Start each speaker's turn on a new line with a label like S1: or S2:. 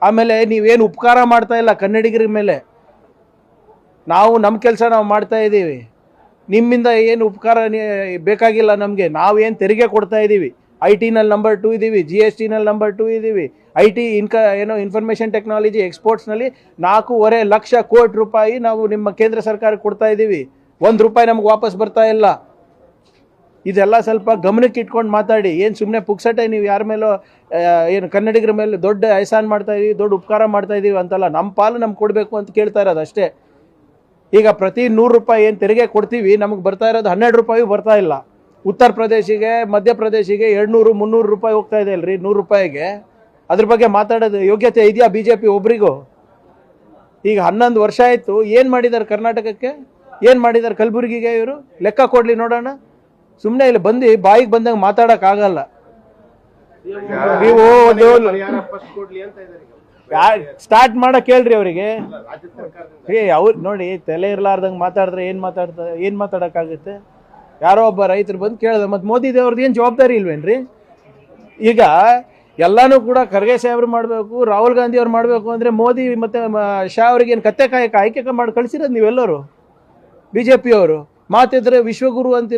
S1: ಆಮೇಲೆ ನೀವೇನು ಉಪಕಾರ ಮಾಡ್ತಾ ಇಲ್ಲ ಕನ್ನಡಿಗರ ಮೇಲೆ. ನಾವು ನಮ್ಮ ಕೆಲಸ ನಾವು ಮಾಡ್ತಾ ಇದ್ದೀವಿ, ನಿಮ್ಮಿಂದ ಏನು ಉಪಕಾರ ಬೇಕಾಗಿಲ್ಲ ನಮಗೆ. ನಾವೇನು ತೆರಿಗೆ ಕೊಡ್ತಾ ಇದ್ದೀವಿ, IT ನಲ್ಲಿ ನಂಬರ್ 2 ಇದ್ದೀವಿ, GST ನಲ್ಲಿ ನಂಬರ್ 2 ಇದ್ದೀವಿ, IT ಇನ್ಫಾರ್ಮೇಷನ್ ಟೆಕ್ನಾಲಜಿ ಎಕ್ಸ್ಪೋರ್ಟ್ಸ್ನಲ್ಲಿ 4.5 ಲಕ್ಷ ಕೋಟಿ ರೂಪಾಯಿ ನಾವು ನಿಮ್ಮ ಕೇಂದ್ರ ಸರ್ಕಾರಕ್ಕೆ ಕೊಡ್ತಾ ಇದ್ದೀವಿ. 1 ರೂಪಾಯಿ ನಮ್ಗೆ ವಾಪಸ್ ಬರ್ತಾ ಇಲ್ಲ. ಇದೆಲ್ಲ ಸ್ವಲ್ಪ ಗಮನಕ್ಕೆ ಇಟ್ಕೊಂಡು ಮಾತಾಡಿ. ಏನು ಸುಮ್ಮನೆ ಪುಕ್ಸಟೆ ನೀವು ಯಾರ ಮೇಲೋ ಏನು ಕನ್ನಡಿಗರ ಮೇಲೆ ದೊಡ್ಡ ಎಹಸಾನ್ ಮಾಡ್ತಾ ಇದೀವಿ, ದೊಡ್ಡ ಉಪಕಾರ ಮಾಡ್ತಾ ಇದ್ದೀವಿ ಅಂತಲ್ಲ. ನಮ್ಮ ಪಾಲು ನಮ್ಗೆ ಕೊಡಬೇಕು ಅಂತ ಕೇಳ್ತಾ ಇರೋದು ಅಷ್ಟೇ. ಈಗ ಪ್ರತಿ 100 ರೂಪಾಯಿ ಏನು ತೆರಿಗೆ ಕೊಡ್ತೀವಿ, ನಮಗೆ ಬರ್ತಾ ಇರೋದು 12 ರೂಪಾಯಿ ಬರ್ತಾ ಇಲ್ಲ. ಉತ್ತರ ಪ್ರದೇಶಿಗೆ, ಮಧ್ಯಪ್ರದೇಶಿಗೆ 200-300 ರೂಪಾಯಿ ಹೋಗ್ತಾ ಇದೆ ಅಲ್ರಿ 100 ರೂಪಾಯಿಗೆ. ಅದ್ರ ಬಗ್ಗೆ ಮಾತಾಡೋದು ಯೋಗ್ಯತೆ ಇದೆಯಾ BJP ಒಬ್ರಿಗೂ? ಈಗ 11 ವರ್ಷ ಆಯಿತು, ಏನು ಮಾಡಿದ್ದಾರೆ ಕರ್ನಾಟಕಕ್ಕೆ, ಏನು ಮಾಡಿದ್ದಾರೆ ಕಲಬುರಗಿಗೆ? ಇವರು ಲೆಕ್ಕ ಕೊಡಲಿ ನೋಡೋಣ. ಸುಮ್ಮನೆ ಇಲ್ಲಿ ಬಂದು ಬಾಯಿಗೆ ಬಂದಂಗೆ ಮಾತಾಡೋಕ್ಕಾಗಲ್ಲ. ನೀವು ಸ್ಟಾರ್ಟ್ ಮಾಡಕ್ಕೆ ಹೇಳ್ರಿ ಅವರಿಗೆ. ಅವ್ರು ನೋಡಿ ತಲೆ ಇರ್ಲಾರ್ದಂಗೆ ಮಾತಾಡಿದ್ರೆ ಏನು ಮಾತಾಡೋಕ್ಕಾಗುತ್ತೆ? ಯಾರೋ ಒಬ್ಬ ರೈತರು ಬಂದು ಕೇಳಿದ್ರೆ ಮತ್ತು ಮೋದಿ ದೇವ್ರದ್ದು ಏನು ಜವಾಬ್ದಾರಿ ಇಲ್ವೇನ್ರಿ? ಈಗ ಎಲ್ಲನೂ ಕೂಡ ಖರ್ಗೆ ಸಾಹೇಬ್ರು ಮಾಡಬೇಕು, ರಾಹುಲ್ ಗಾಂಧಿ ಅವ್ರು ಮಾಡಬೇಕು ಅಂದರೆ ಮೋದಿ ಮತ್ತು ಶಾ ಅವ್ರಿಗೆ ಏನು ಕತ್ತೆ ಕಾಯಕ ಆಯ್ಕೆ ಮಾಡಿ ಕಳಿಸಿರೋದು ನೀವೆಲ್ಲರೂ BJP ಅವರು. ಮಾತಿದ್ರೆ ವಿಶ್ವಗುರು ಅಂತ